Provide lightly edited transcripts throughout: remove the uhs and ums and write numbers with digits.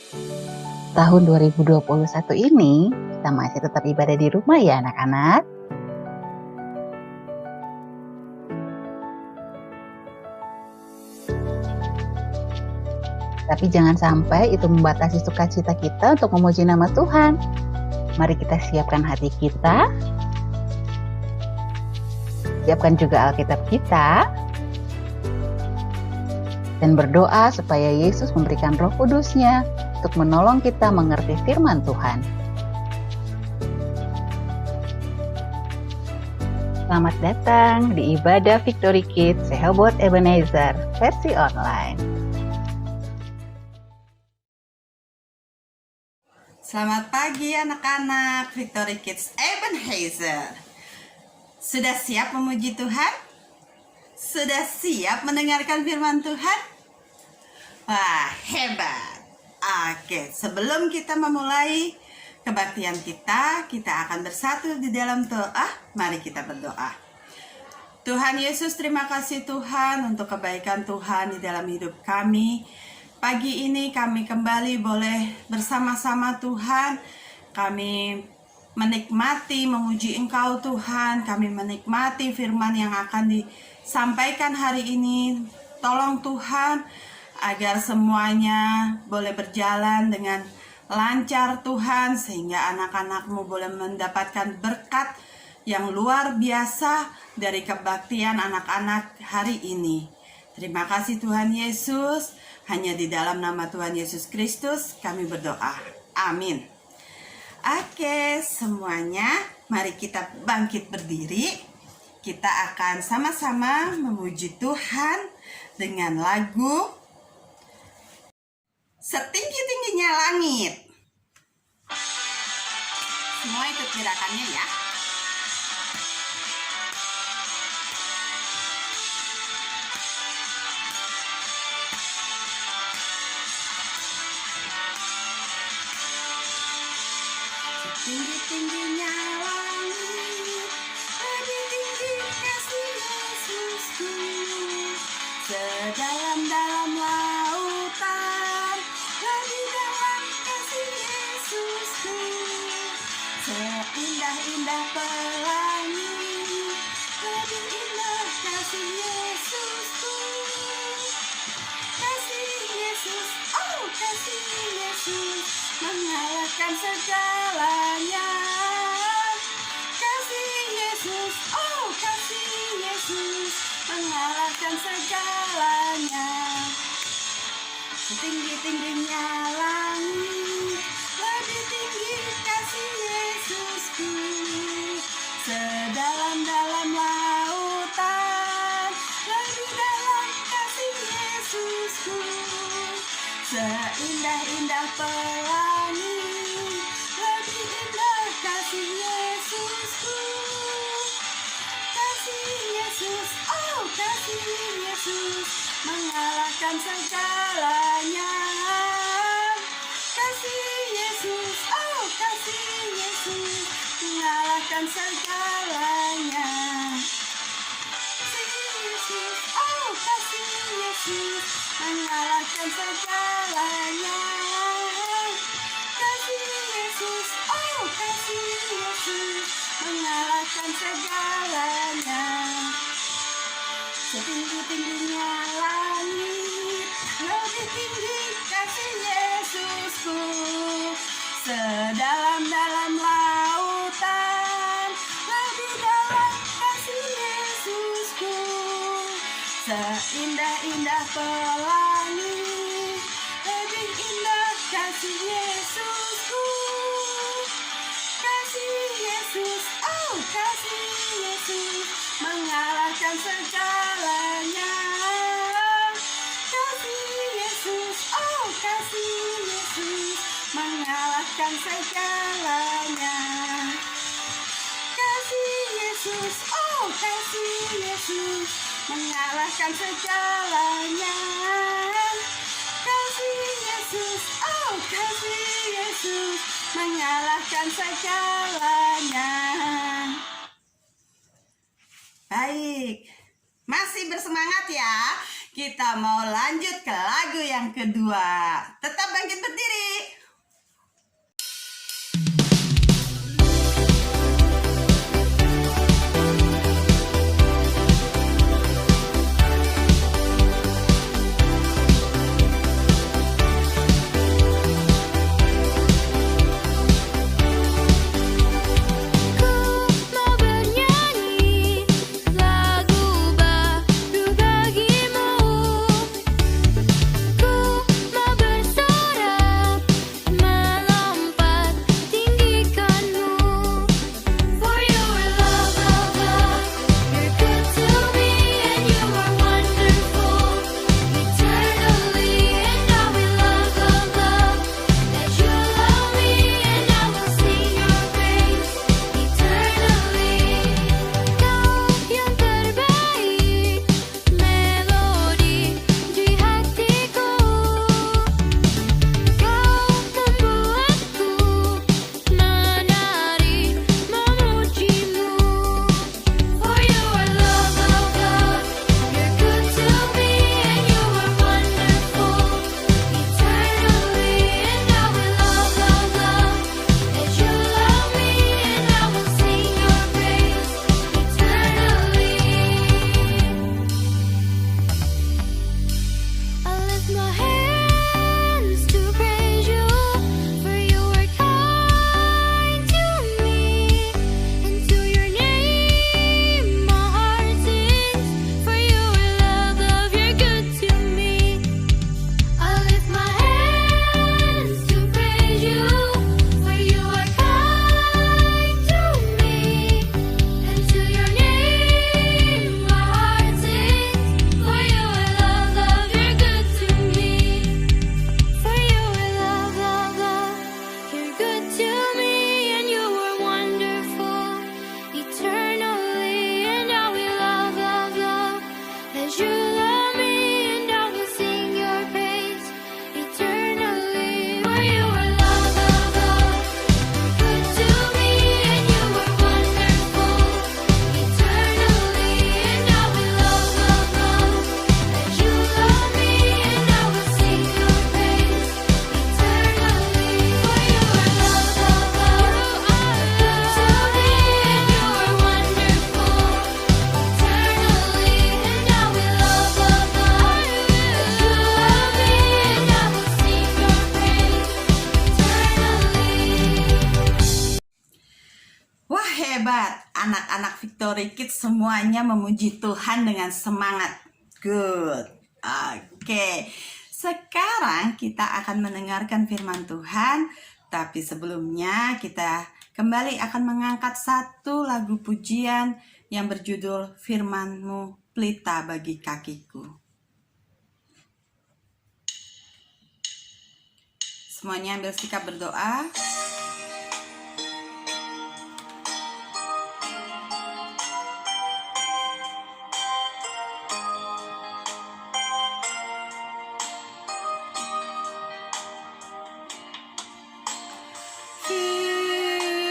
Tahun 2021 ini, kita masih tetap ibadah di rumah ya anak-anak. Tapi jangan sampai itu membatasi sukacita kita untuk memuji nama Tuhan. Mari kita siapkan hati kita. Siapkan juga Alkitab kita. Dan berdoa supaya Yesus memberikan Roh Kudus-Nya untuk menolong kita mengerti firman Tuhan. Selamat datang di ibadah Victory Kids Rehoboth Ebenezer versi online. Selamat pagi anak-anak Victory Kids Ebenezer. Sudah siap memuji Tuhan? Sudah siap mendengarkan firman Tuhan? Wah, hebat. Oke, sebelum kita memulai kebaktian kita akan bersatu di dalam doa. Mari kita berdoa. Tuhan Yesus, terima kasih Tuhan untuk kebaikan Tuhan di dalam hidup kami. Pagi ini kami kembali boleh bersama-sama Tuhan. Kami menikmati, memuji Engkau Tuhan. Kami menikmati firman yang akan disampaikan hari ini. Tolong Tuhan agar semuanya boleh berjalan dengan lancar Tuhan. Sehingga anak-anak-Mu boleh mendapatkan berkat yang luar biasa dari kebaktian anak-anak hari ini. Terima kasih Tuhan Yesus. Hanya di dalam nama Tuhan Yesus Kristus kami berdoa. Amin. Oke, semuanya mari kita bangkit berdiri. Kita akan sama-sama memuji Tuhan dengan lagu Setinggi-tingginya Langit. Semua ikut gerakannya ya. Tinggi-tingginya langit, lebih tinggi kasih Yesusku. Sedalam-dalam lautan, lebih dalam kasih Yesusku. Seindah-indah pelangi, lebih indah kasih Yesusku. Kasih Yesus, oh kasih Yesus, mengalahkan segalanya. Kasih Yesus, oh kasih Yesus, mengalahkan segalanya. Setinggi-tingginya langit, lebih tinggi kasih Yesusku. Sedalam-dalam lautan, lebih dalam kasih Yesusku. Seindah-indah pelangi, lebih indah kasih Yesusku. Kasih Yesus, oh kasih Yesus, mengalahkan segalanya. Kasih Yesus, oh kasih Yesus, mengalahkan segalanya. Kasih Yesus, oh kasih Yesus, mengalahkan segalanya. Kasih Yesus, oh kasih Yesus, mengalahkan segalanya. Setinggi-tingginya langit, lebih tinggi kasih Yesusku. Sedalam-dalam lautan, lebih dalam kasih Yesusku. Seindah-indah pelangi, lebih indah kasih Yesusku. Kasih Yesus, oh kasih Yesus, mengalahkan segalanya. Kasih Yesus, oh kasih Yesus, mengalahkan segalanya. Kasih Yesus, oh kasih Yesus, mengalahkan segalanya. Kasih Yesus, oh kasih Yesus, mengalahkan segalanya. Baik, masih bersemangat ya. Kita mau lanjut ke lagu yang kedua. Tetap bangkit berdiri. you were love, love, love, good to me, and you were wonderful eternally. And I will love, love, love, as you love me, and I will sing your praise eternally. For you are love, love, love, good to me, and you were wonderful eternally. And I will love, love, love, as you love me, and I will sing your praise eternally. Wah, hebat. Anak-anak Victory Kids semuanya memuji Tuhan dengan semangat. Good. Oke. Sekarang kita akan mendengarkan firman Tuhan. Tapi sebelumnya kita kembali akan mengangkat satu lagu pujian yang berjudul Firman-Mu Pelita Bagi Kakiku. Semuanya ambil sikap berdoa.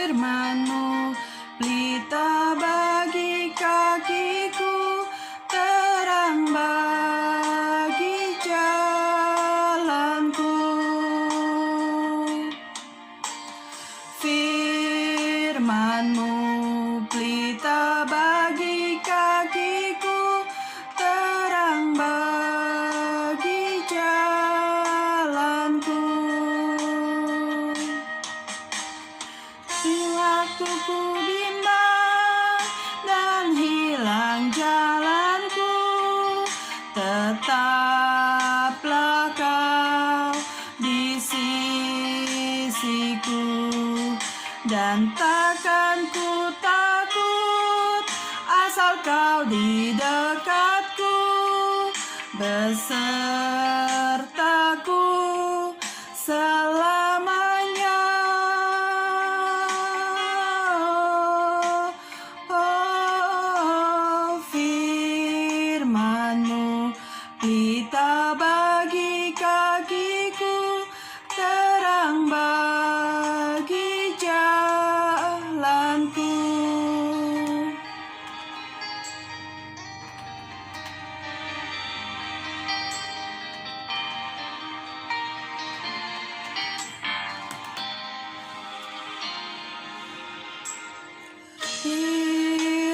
Firman-Mu pelita bagi kakiku, terang bagi jalanku. Firman-Mu pelita bagi kakiku, terang bagi jalanku. Di waktu ku bimbang dan hilang jalanku, tetaplah Kau di sisiku, dan takkan ku takut asal Kau di dekatku, besertaku selamanya. Oh, firman-Mu pelita bagi kakiku, terang bagi jalanku.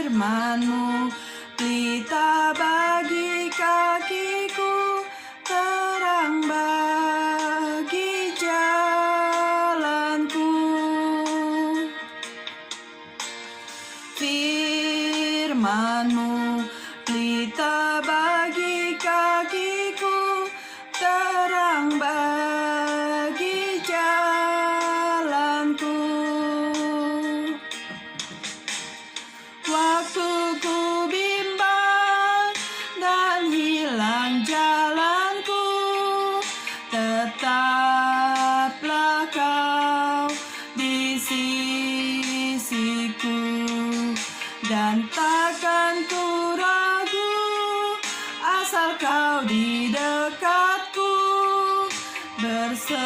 Firman-Mu pelita bagi kakiku, terang bagi jalanku. Firman-Mu pelita bagi kakiku, terang bagi jalanku. Waktu ku bimbang dan hilang jalanku, tetaplah Kau di sisiku, dan takkan ku ragu asal Kau di dekatku, bersertaku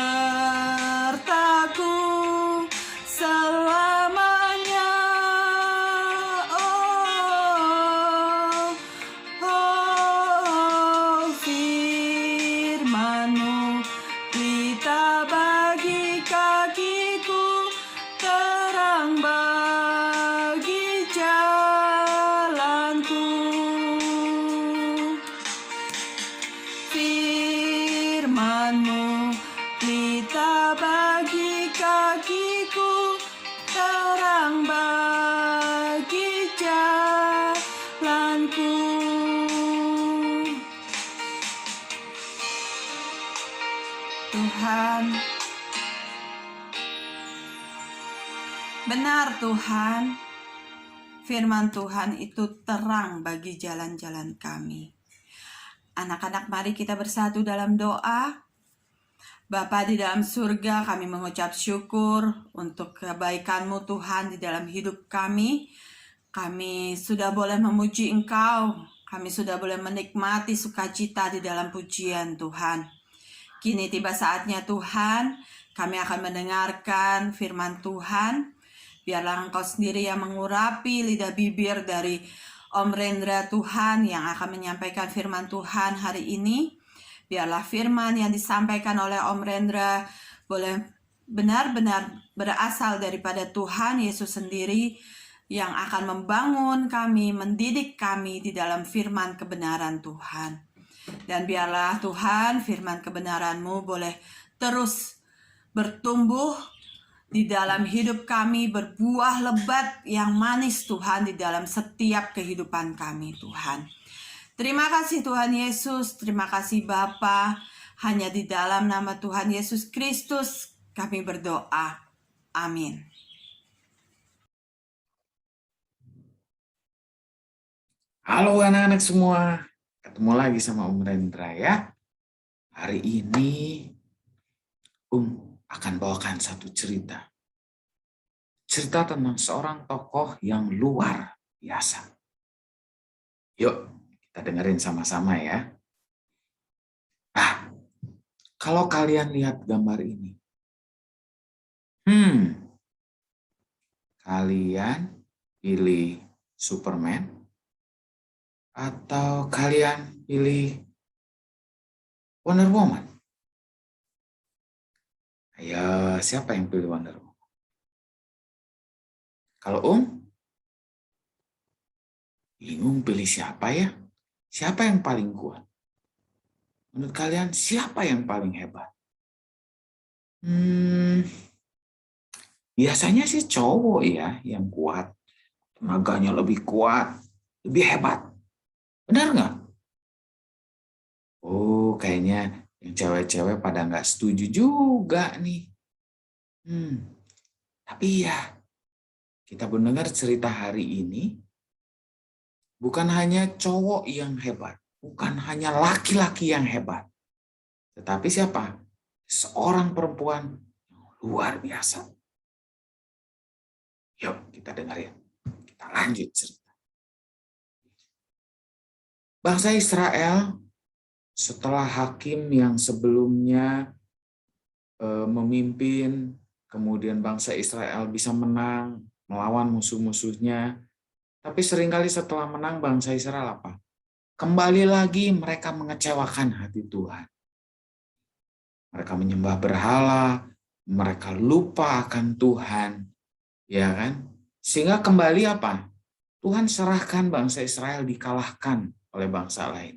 selamanya. Oh, firman-Mu pelita bagi kakiku, terang bagi jalanku. Firman-Mu pelita bagi kakiku, terang bagi jalanku. Tuhan, benar Tuhan, firman Tuhan itu terang bagi jalan-jalan kami. Anak-anak, mari kita bersatu dalam doa. Bapa di dalam surga, kami mengucap syukur untuk kebaikan-Mu Tuhan di dalam hidup kami. Kami sudah boleh memuji Engkau, kami sudah boleh menikmati sukacita di dalam pujian Tuhan. Kini tiba saatnya Tuhan, kami akan mendengarkan firman Tuhan. Biarlah Engkau sendiri yang mengurapi lidah bibir dari Om Rendra Tuhan yang akan menyampaikan firman Tuhan hari ini. Biarlah firman yang disampaikan oleh Om Rendra boleh benar-benar berasal daripada Tuhan Yesus sendiri yang akan membangun kami, mendidik kami di dalam firman kebenaran Tuhan. Dan biarlah Tuhan firman kebenaran-Mu boleh terus bertumbuh di dalam hidup kami, berbuah lebat yang manis Tuhan di dalam setiap kehidupan kami Tuhan. Terima kasih Tuhan Yesus, terima kasih Bapa. Hanya di dalam nama Tuhan Yesus Kristus kami berdoa. Amin. Halo anak-anak semua, ketemu lagi sama Om Rendra ya. Hari ini akan bawakan satu cerita. Cerita tentang seorang tokoh yang luar biasa. Yuk, kita dengerin sama-sama ya. Nah, kalau kalian lihat gambar ini, kalian pilih Superman atau kalian pilih Wonder Woman? Ayo, siapa yang pilih Wonder Woman? Kalau bingung pilih siapa ya? Siapa yang paling kuat? Menurut kalian siapa yang paling hebat? Biasanya sih cowok ya yang kuat. Tenaganya lebih kuat, lebih hebat. Benar nggak? Oh, kayaknya yang cewek-cewek pada nggak setuju juga nih. Tapi ya, kita mendengar cerita hari ini, bukan hanya cowok yang hebat, bukan hanya laki-laki yang hebat, tetapi siapa? Seorang perempuan yang luar biasa. Yuk, kita dengerin. Kita lanjut cerita. Bangsa Israel setelah hakim yang sebelumnya memimpin, kemudian bangsa Israel bisa menang, melawan musuh-musuhnya. Tapi seringkali setelah menang bangsa Israel apa? Kembali lagi mereka mengecewakan hati Tuhan. Mereka menyembah berhala, mereka lupa akan Tuhan. Ya kan? Sehingga kembali apa? Tuhan serahkan bangsa Israel dikalahkan oleh bangsa lain.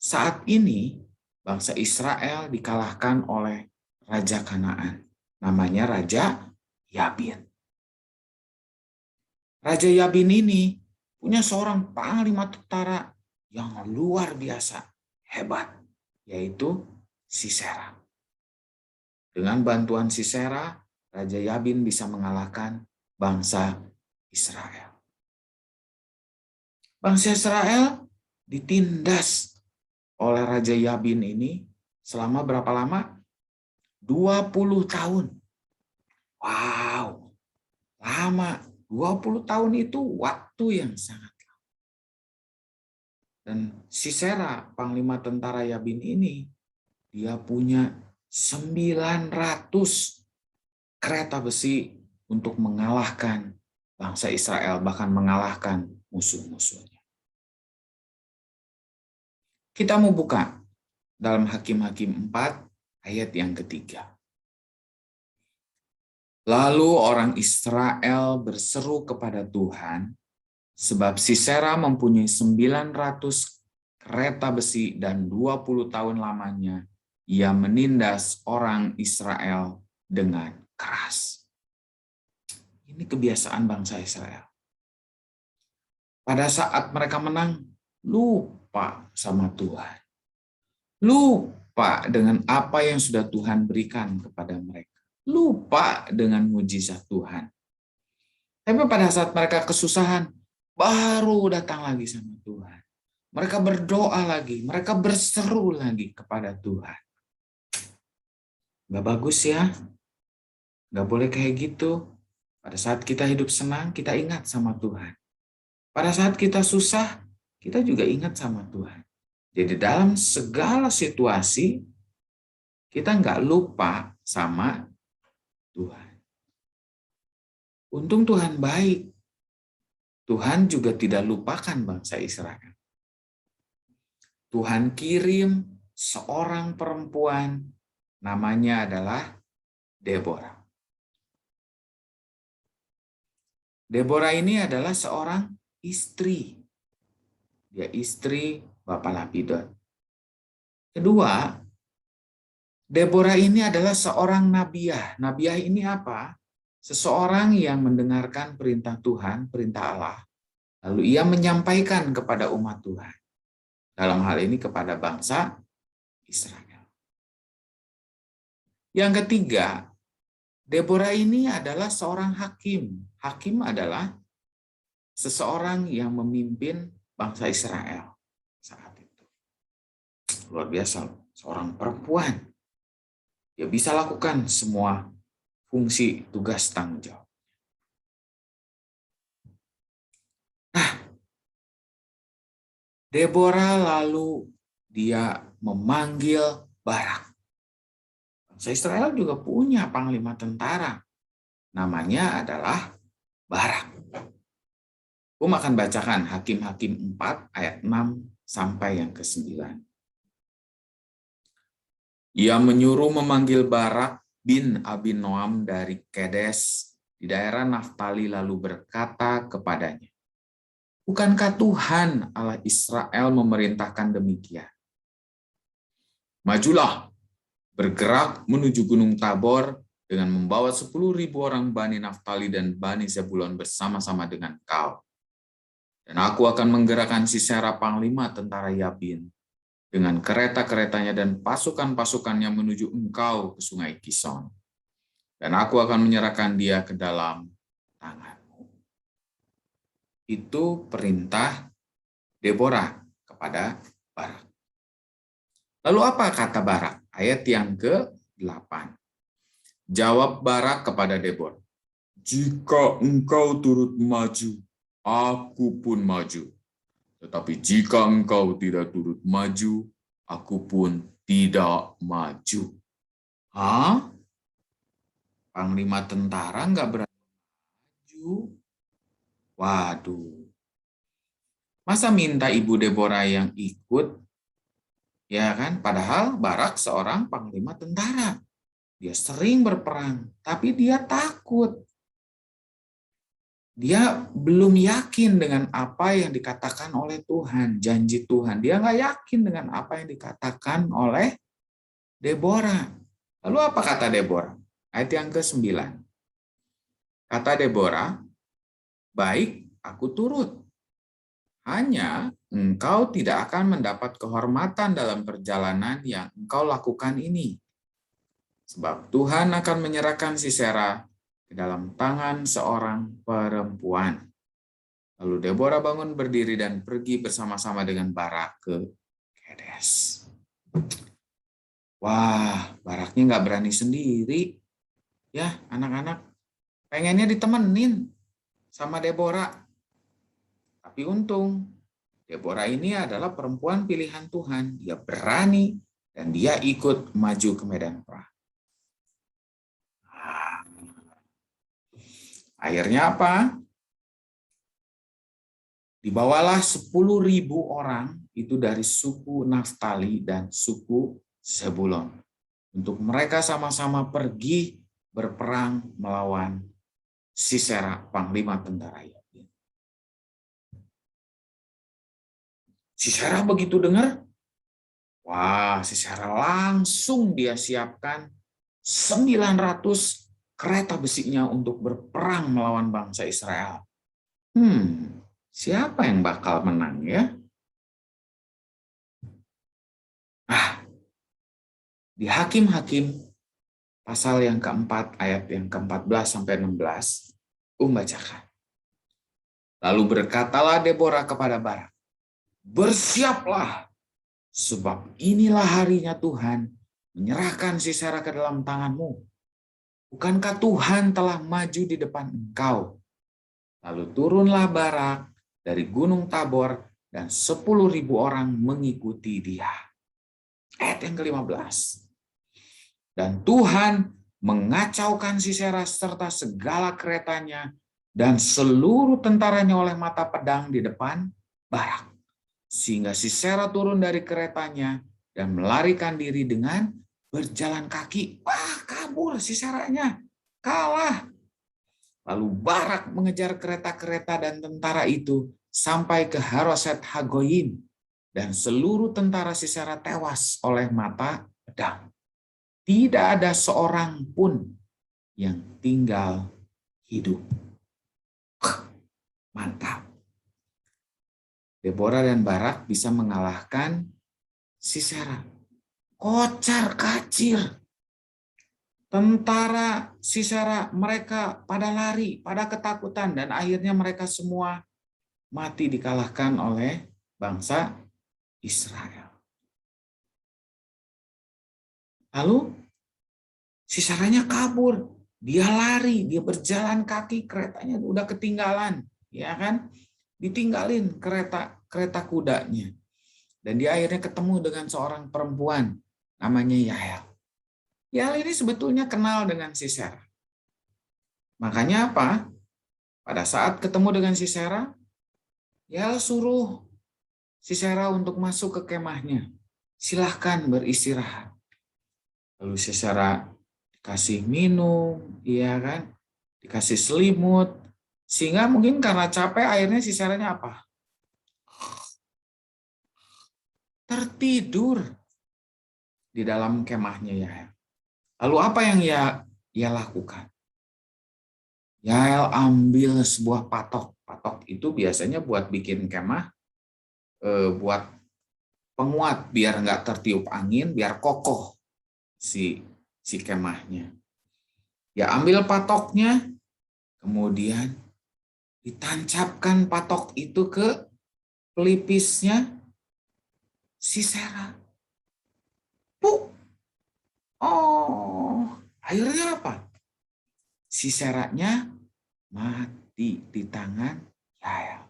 Saat ini bangsa Israel dikalahkan oleh Raja Kanaan. Namanya Raja Yabin. Raja Yabin ini punya seorang panglima tentara yang luar biasa hebat, yaitu Sisera. Dengan bantuan Sisera, Raja Yabin bisa mengalahkan bangsa Israel. Bangsa Israel ditindas oleh Raja Yabin ini selama berapa lama? 20 tahun. Wow, lama. 20 tahun itu waktu yang sangat lama. Dan Sisera, panglima tentara Yabin ini, dia punya 900 kereta besi untuk mengalahkan bangsa Israel, bahkan mengalahkan musuh-musuhnya. Kita mau buka dalam Hakim-Hakim 4 ayat yang ketiga. Lalu orang Israel berseru kepada Tuhan, sebab Sisera mempunyai 900 kereta besi dan 20 tahun lamanya ia menindas orang Israel dengan keras. Ini kebiasaan bangsa Israel. Pada saat mereka menang, lupa sama Tuhan. Lupa dengan apa yang sudah Tuhan berikan kepada mereka. Lupa dengan mujizat Tuhan. Tapi pada saat mereka kesusahan, baru datang lagi sama Tuhan. Mereka berdoa lagi, mereka berseru lagi kepada Tuhan. Gak bagus ya, gak boleh kayak gitu. Pada saat kita hidup senang, kita ingat sama Tuhan. Pada saat kita susah, kita juga ingat sama Tuhan. Jadi dalam segala situasi, kita nggak lupa sama Tuhan. Untung Tuhan baik. Tuhan juga tidak lupakan bangsa Israel. Tuhan kirim seorang perempuan, namanya adalah Deborah. Deborah ini adalah seorang istri. Dia istri Bapak Lapidot. Kedua, Deborah ini adalah seorang nabiah. Nabiah ini apa? Seseorang yang mendengarkan perintah Tuhan, perintah Allah, lalu ia menyampaikan kepada umat Tuhan. Dalam hal ini kepada bangsa Israel. Yang ketiga, Deborah ini adalah seorang hakim. Hakim adalah seseorang yang memimpin bangsa Israel saat itu. Luar biasa, seorang perempuan. Dia bisa lakukan semua fungsi, tugas, tanggung jawab. Nah, Deborah lalu dia memanggil Barak. Bangsa Israel juga punya panglima tentara. Namanya adalah Barak. Aku akan bacakan Hakim-Hakim 4 ayat 6 sampai yang ke-9. Ia menyuruh memanggil Barak bin Abinoam dari Kedes di daerah Naftali lalu berkata kepadanya, bukankah Tuhan Allah Israel memerintahkan demikian? Majulah, bergerak menuju Gunung Tabor dengan membawa 10.000 orang Bani Naftali dan Bani Zebulon bersama-sama dengan kau. Dan aku akan menggerakkan Sisera panglima tentara Yabin dengan kereta-keretanya dan pasukan-pasukannya menuju engkau ke sungai Kison. Dan aku akan menyerahkan dia ke dalam tanganmu. Itu perintah Deborah kepada Barak. Lalu apa kata Barak? Ayat yang ke-8. Jawab Barak kepada Deborah, jika engkau turut maju, aku pun maju. Tetapi jika engkau tidak turut maju, aku pun tidak maju. Hah? Panglima tentara nggak berani maju? Waduh. Masa minta Ibu Deborah yang ikut? Ya kan? Padahal Barak seorang panglima tentara. Dia sering berperang, tapi dia takut. Dia belum yakin dengan apa yang dikatakan oleh Tuhan, janji Tuhan. Dia nggak yakin dengan apa yang dikatakan oleh Deborah. Lalu apa kata Deborah? Ayat yang ke-9. Kata Deborah, baik, aku turut. Hanya engkau tidak akan mendapat kehormatan dalam perjalanan yang engkau lakukan ini. Sebab Tuhan akan menyerahkan Sisera ke dalam tangan seorang perempuan. Lalu Deborah bangun berdiri dan pergi bersama-sama dengan Barak ke Kedes. Wah, Baraknya nggak berani sendiri. Ya, anak-anak pengennya ditemenin sama Deborah. Tapi untung, Deborah ini adalah perempuan pilihan Tuhan. Dia berani dan dia ikut maju ke medan perang. Akhirnya apa? Dibawalah 10.000 orang itu dari suku Naftali dan suku Zebulon. Untuk mereka sama-sama pergi berperang melawan Sisera, panglima tentara Yabin. Sisera begitu dengar, wah, Sisera langsung dia siapkan 900 kereta besinya untuk berperang melawan bangsa Israel. Siapa yang bakal menang ya? Di Hakim-Hakim pasal yang keempat ayat yang ke-14 sampai 16, bacakan. Lalu berkatalah Deborah kepada Barak, bersiaplah, sebab inilah harinya Tuhan menyerahkan Sisera ke dalam tanganmu. Bukankah Tuhan telah maju di depan engkau? Lalu turunlah Barak dari Gunung Tabor dan 10.000 orang mengikuti dia. Ayat yang ke-15. Dan Tuhan mengacaukan Sisera serta segala keretanya dan seluruh tentaranya oleh mata pedang di depan Barak. Sehingga Sisera turun dari keretanya dan melarikan diri dengan berjalan kaki. Wah, kabur Siseranya, kalah. Lalu Barak mengejar kereta-kereta dan tentara itu sampai ke Haroset Hagoyim, dan seluruh tentara Sisera tewas oleh mata pedang. Tidak ada seorang pun yang tinggal hidup. Mantap. Deborah dan Barak bisa mengalahkan Sisera. Kocar kacir. Tentara Sisera mereka pada lari, pada ketakutan, dan akhirnya mereka semua mati dikalahkan oleh bangsa Israel. Lalu Siseranya kabur, dia lari, dia berjalan kaki, keretanya udah ketinggalan, ya kan? Ditinggalin kereta kudanya. Dan dia akhirnya ketemu dengan seorang perempuan namanya Yael. Yael ini sebetulnya kenal dengan Sisera. Makanya apa? Pada saat ketemu dengan Sisera, Yael suruh Sisera untuk masuk ke kemahnya. Silahkan beristirahat. Lalu Sisera dikasih minum, iya kan? Dikasih selimut, sehingga mungkin karena capek akhirnya Siseranya apa? Tertidur di dalam kemahnya Yael. Lalu apa yang ia lakukan? Yael ambil sebuah patok. Patok itu biasanya buat bikin kemah, buat penguat biar nggak tertiup angin, biar kokoh si kemahnya. Ya ambil patoknya, kemudian ditancapkan patok itu ke pelipisnya Sisera. Puk. Oh, akhirnya apa? Siseranya mati di tangan Yael.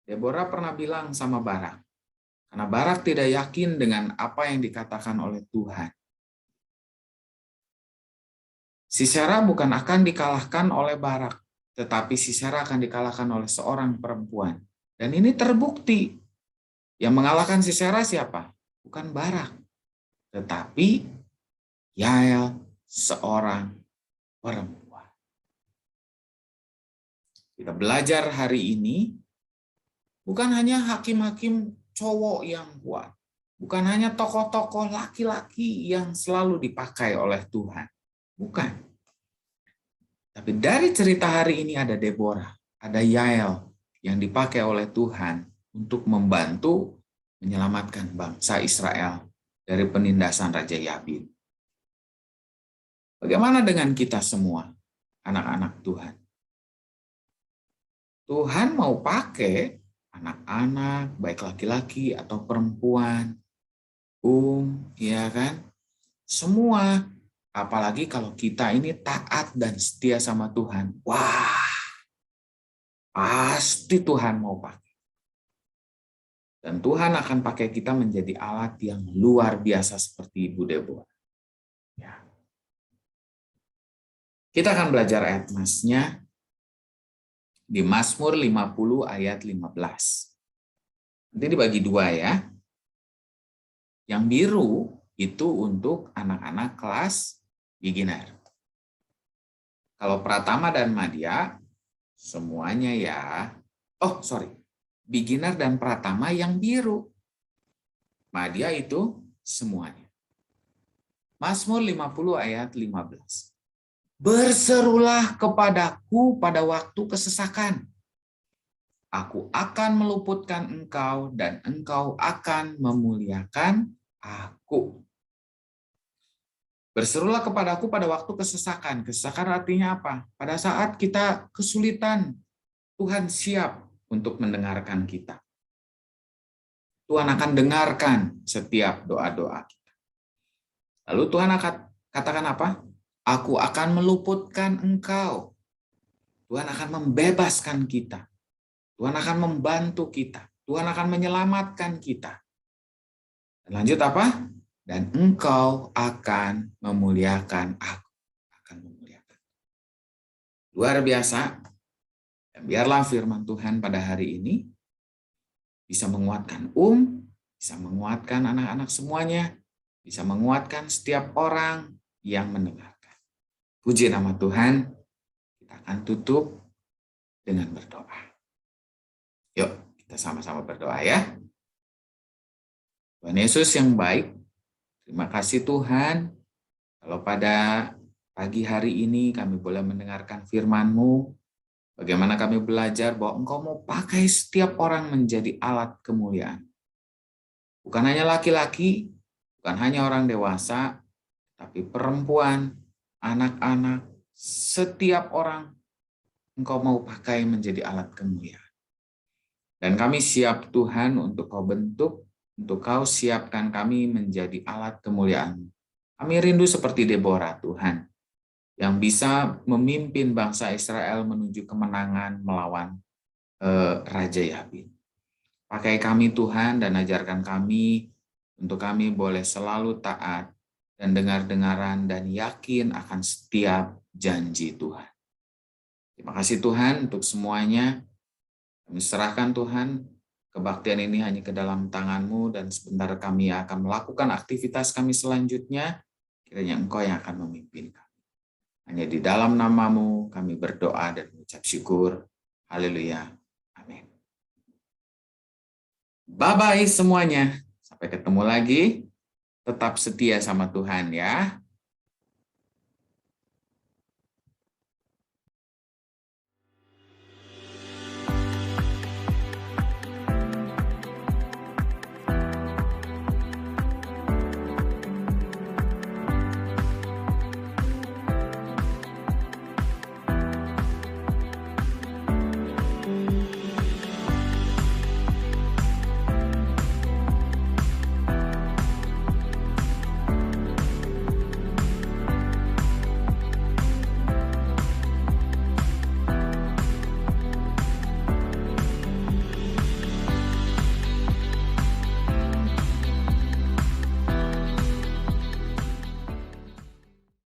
Deborah pernah bilang sama Barak, karena Barak tidak yakin dengan apa yang dikatakan oleh Tuhan. Sisera bukan akan dikalahkan oleh Barak, tetapi Sisera akan dikalahkan oleh seorang perempuan. Dan ini terbukti. Yang mengalahkan Sisera siapa? Bukan Barak, tetapi Yael, seorang perempuan. Kita belajar hari ini, bukan hanya hakim-hakim cowok yang kuat, bukan hanya tokoh-tokoh laki-laki yang selalu dipakai oleh Tuhan. Bukan. Tapi dari cerita hari ini ada Deborah, ada Yael yang dipakai oleh Tuhan untuk membantu menyelamatkan bangsa Israel dari penindasan Raja Yabin. Bagaimana dengan kita semua, anak-anak Tuhan? Tuhan mau pakai anak-anak, baik laki-laki atau perempuan, ya kan? Semua, apalagi kalau kita ini taat dan setia sama Tuhan. Wah, pasti Tuhan mau pakai. Dan Tuhan akan pakai kita menjadi alat yang luar biasa seperti Ibu Deborah. Ya. Kita akan belajar ayat masnya di Mazmur 50 ayat 15. Nanti dibagi dua ya. Yang biru itu untuk anak-anak kelas beginner. Kalau Pratama dan Madya, semuanya ya. Beginner dan Pratama yang biru. Madya itu semuanya. Mazmur 50 ayat 15. Berserulah kepadaku pada waktu kesesakan. Aku akan meluputkan engkau dan engkau akan memuliakan aku. Berserulah kepadaku pada waktu kesesakan. Kesesakan artinya apa? Pada saat kita kesulitan, Tuhan siap untuk mendengarkan kita. Tuhan akan dengarkan setiap doa-doa kita. Lalu Tuhan akan katakan apa? Aku akan meluputkan engkau. Tuhan akan membebaskan kita. Tuhan akan membantu kita. Tuhan akan menyelamatkan kita. Dan lanjut apa? dan engkau akan memuliakan aku. Akan memuliakan. Luar biasa. Dan biarlah firman Tuhan pada hari ini bisa menguatkan bisa menguatkan anak-anak semuanya, bisa menguatkan setiap orang yang mendengarkan. Puji nama Tuhan. Kita akan tutup dengan berdoa. Yuk, kita sama-sama berdoa ya. Tuhan Yesus yang baik, terima kasih Tuhan, kalau pada pagi hari ini kami boleh mendengarkan firman-Mu, bagaimana kami belajar bahwa Engkau mau pakai setiap orang menjadi alat kemuliaan. Bukan hanya laki-laki, bukan hanya orang dewasa, tapi perempuan, anak-anak, setiap orang Engkau mau pakai menjadi alat kemuliaan. Dan kami siap Tuhan untuk Kau bentuk, untuk Kau siapkan kami menjadi alat kemuliaan. Kami rindu seperti Deborah Tuhan, yang bisa memimpin bangsa Israel menuju kemenangan melawan Raja Yabin. Pakai kami Tuhan dan ajarkan kami untuk kami boleh selalu taat dan dengar-dengaran dan yakin akan setiap janji Tuhan. Terima kasih Tuhan untuk semuanya. Kami serahkan Tuhan, kebaktian ini hanya ke dalam tangan-Mu dan sebentar kami akan melakukan aktivitas kami selanjutnya. Kiranya Engkau yang akan memimpin kami. Hanya di dalam nama-Mu kami berdoa dan mengucap syukur. Haleluya. Amin. Bye-bye semuanya. Sampai ketemu lagi. Tetap setia sama Tuhan ya.